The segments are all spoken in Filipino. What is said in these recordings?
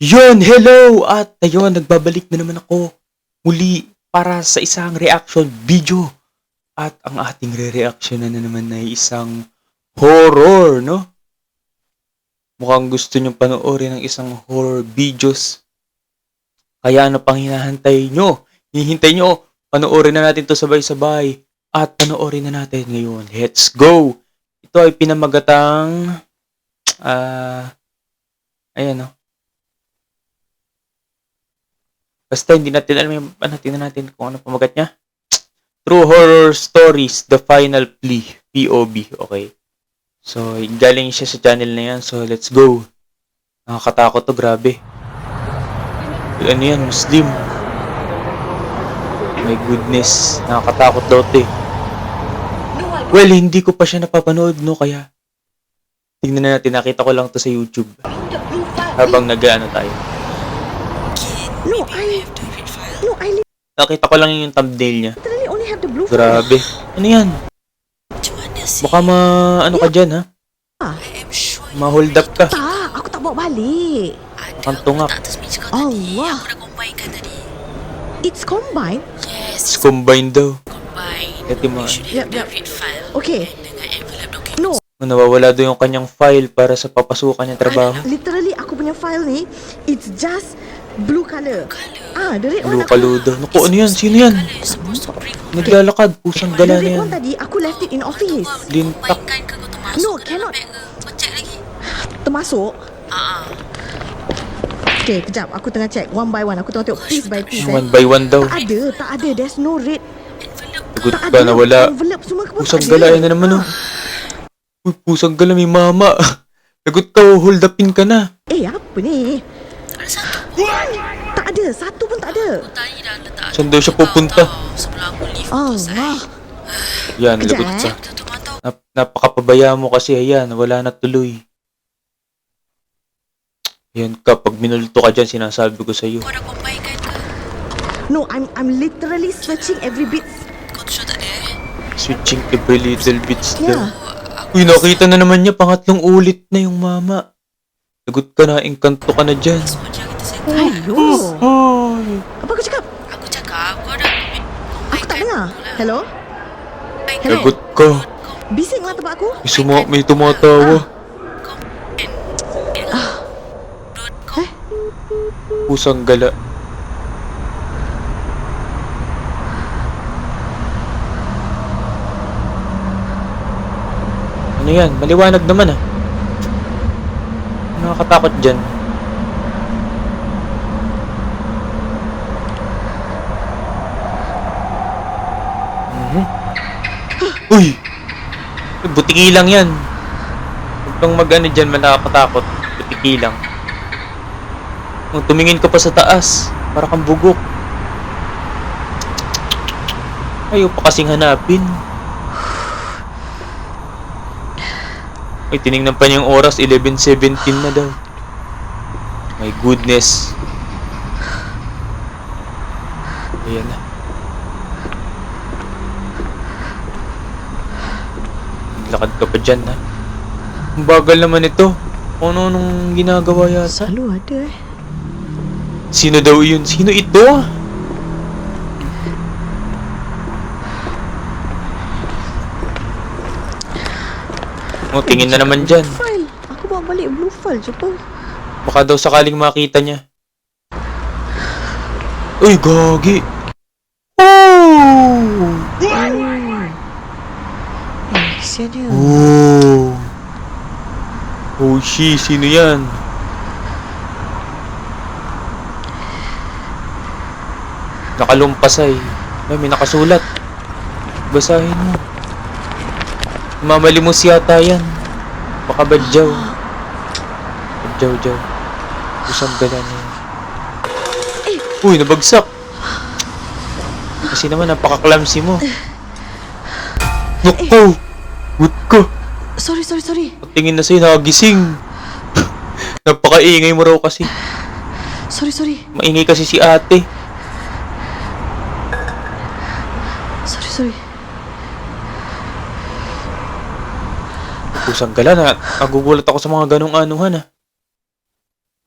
Yon, hello! At ayun, nagbabalik na naman ako muli para sa isang reaction video. At ang ating re-reaction na naman ay isang horror, no? Mukhang gusto nyo panoorin ng isang horror videos. Kaya ano pang hinahantay nyo? Hihintay nyo, panoorin na natin to sabay-sabay. At panoorin na natin ngayon. Let's go! Ito ay pinamagatang... ayan, no? Basta hindi natin alam yung tingnan natin kung ano pamagat niya. True Horror Stories, The Final Plea, POV. Okay. So, galing siya sa channel na yan. So, let's go. Nakakatakot to, grabe. Ano yan, Muslim. My goodness. Nakakatakot daw to eh. Well, hindi ko pa siya napapanood, no? Kaya, tingnan na natin. Nakita ko lang to sa YouTube. Habang nag-ano tayo. Nakita ko lang yung thumbnail niya. Grabe. Ano yan? Baka ano ka dyan, ha? Ma-hold up ka. Tak, aku tak bawa balik. Ang tungak. Allah. It's combined? It's combined daw. Ito mo. Yep. Okay. No. Nawawala daw yung kanyang file para sa papasukan niyang trabaho. Literally, aku punya file ni, it's just blue color. Dari Blue color daw. Naku, ano yan? Sino yan? Naglalakad. Pusang gala na Dari yan. tadi, aku left it in office. Lintak. No, cannot. Termasuk? Okay, kejap. Aku tengah check. One by one. Aku tengah tengok piece by piece. One by one daw. Tak ada. There's no red. Good Tak ka, ada. nawala. Envelope semua ke pun Pusang tak gala. ada. Yan na naman, oh. Uy, pusang gala. May mama. Lagot ka, hold upin ka na. Apa ni? Tak ada. Satu pun tak ada. Saan daw siya pupunta? Allah. Yan, lagot ka. Napakapabaya mo kasi, ayan, wala na tuloy. Yan ka, pag minulto ka dyan, sinasabi ko sa'yo. No, I'm literally searching every bit. Switching every little bits daw. Yeah. Uy, nakita na naman niya, pangatlong ulit na yung mama. Lagot ka na, engkanto ka na dyan. Ayo. Ay. Apa aku cakap? Aku tak dengar. Hello? Hello? Lagot ka. Bising lah tempat aku. May tumatawa. Pusang gala. Ano yan? Maliwanag naman ah. Nakakatakot dyan. Uy! Butiki lang yan. Huwag kang mag-ano dyan, nakakatakot. Butiki lang. Kung tumingin ka pa sa taas, para kang bugok. Ayaw pa kasing hanapin. Ay, tinignan pa niya yung oras, 11:17 na daw. My goodness. Ayan na. Lakad ka pa dyan, ha? Ang bagal naman ito. Ano-anong ginagawa yata? Selalu ada Sino daw yun? Sino ito? O, tingin na naman dyan. File. Aku bawa balik blue file je apa. Baka daw sakaling makita niya. Uy, gagi. Oh! Kesian dia. Oh! Oh, sino yan? Nakalumpas ay. May nakasulat. Basahin mo. Mamalimos yata yan. Baka badyaw. Badyaw. Pusang gala na yan. Uy, nabagsak. Kasi naman, napaka-clumsy mo. Naku! Gut ka. Sorry. Tingin na sa'yo, nakagising. Napaka-ingay mo raw kasi. Sorry. Maingay kasi si ate. Pusang gala na. Nagugulat ako sa mga ganong anuhan ah.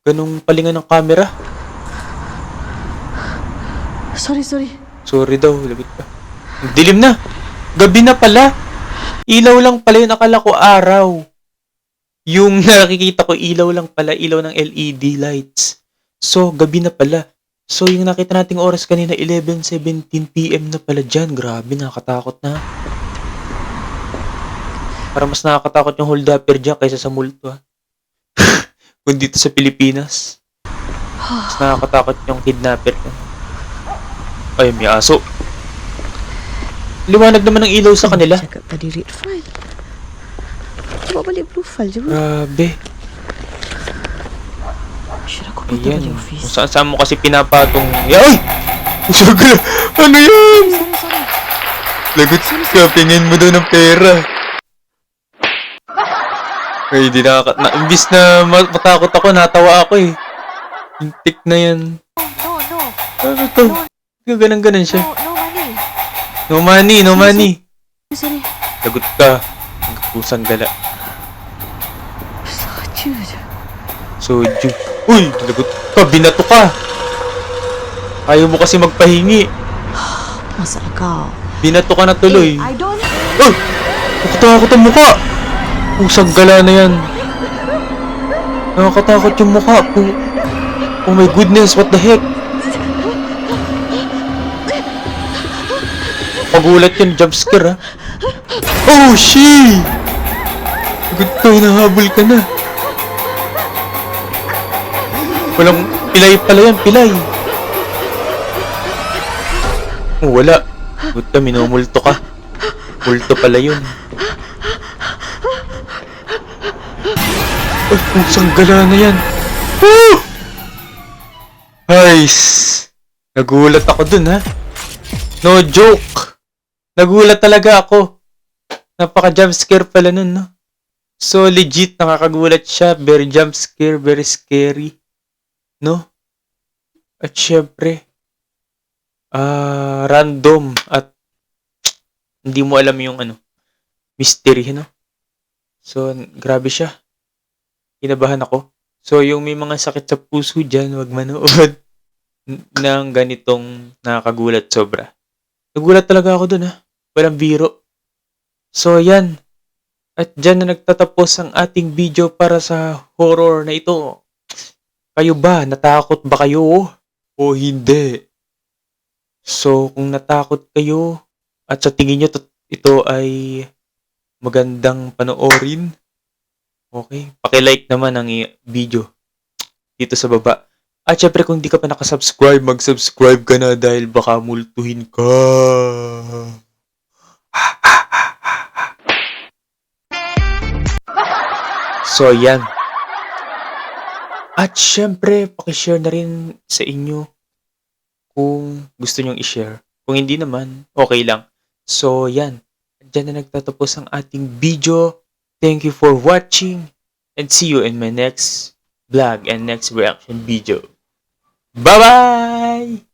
Ganong palingan ng camera. Sorry. Sorry daw, lagot ka. Dilim na. Gabi na pala. Ilaw lang pala yun. Akala ko araw. Yung nakikita ko ilaw lang pala. Ilaw ng LED lights. So, gabi na pala. So, yung nakita nating oras kanina, 11:17 PM na pala dyan. Grabe, nakakatakot na. Para mas nakakatakot yung hold-upper dyan kaysa sa multo ha. Kung dito sa Pilipinas. Mas nakakatakot yung kidnapper. Ay, may aso. Liwanag naman ng ilaw sa kanila. Cakap tadi read file. Bawa balik blue file je. Grabe. Should aku putar Ayan. balik Kung office? saan mo kasi pinapatong... Ay! Usaga! Ano yan? Sorry. Lagot ka, pingin mo daw ng pera. Ay, di imbis na matakot ako, natawa ako eh. Yung tik na yan. No. Ano to? Ganun siya. No money. No money. Sorry. Lagot ka. Ang pusang gala. Soju je. Soju. Uy, lagot ka. Binato ka. Ayaw mo kasi magpahingi. Masalah kau. Binato ka na tuloy. I don't. Ay! Nakatakot ang mukha! Pusang gala na yan. Nakakatakot yung mukha. Oh my goodness, what the heck? Pagulat yun, jumpscare ha. Oh, she! Good ka, hinahabol ka na. Walang pilay pala yan, pilay. Oh, wala. Good ka, minumulto ka. Multo pala yun. Ay, pusang gala na yan. Woo! Nice! Nagulat ako dun, ha? No joke! Nagulat talaga ako. Napaka-jumpscare pala nun, no? So, legit, nakakagulat siya. Very jumpscare, very scary. No? At syempre, random at hindi mo alam yung mystery, no? So, grabe siya. Kinabahan ako. So, yung may mga sakit sa puso dyan, wag manood ng ganitong nakakagulat sobra. Nagulat talaga ako dun, ha? Walang biro. So, yan. At dyan na nagtatapos ang ating video para sa horror na ito. Kayo ba? Natakot ba kayo? O hindi? So, kung natakot kayo at sa tingin nyo ito ay magandang panoorin, okay, paki-like naman ang video dito sa baba. At syempre kung di ka pa nakasubscribe, mag-subscribe ka na dahil baka multuhin ka. So, yan. At syempre, paki-share na rin sa inyo kung gusto nyong i-share. Kung hindi naman, okay lang. So, yan. Diyan na nagtatapos ang ating video. Thank you for watching and see you in my next vlog and next reaction video. Bye-bye!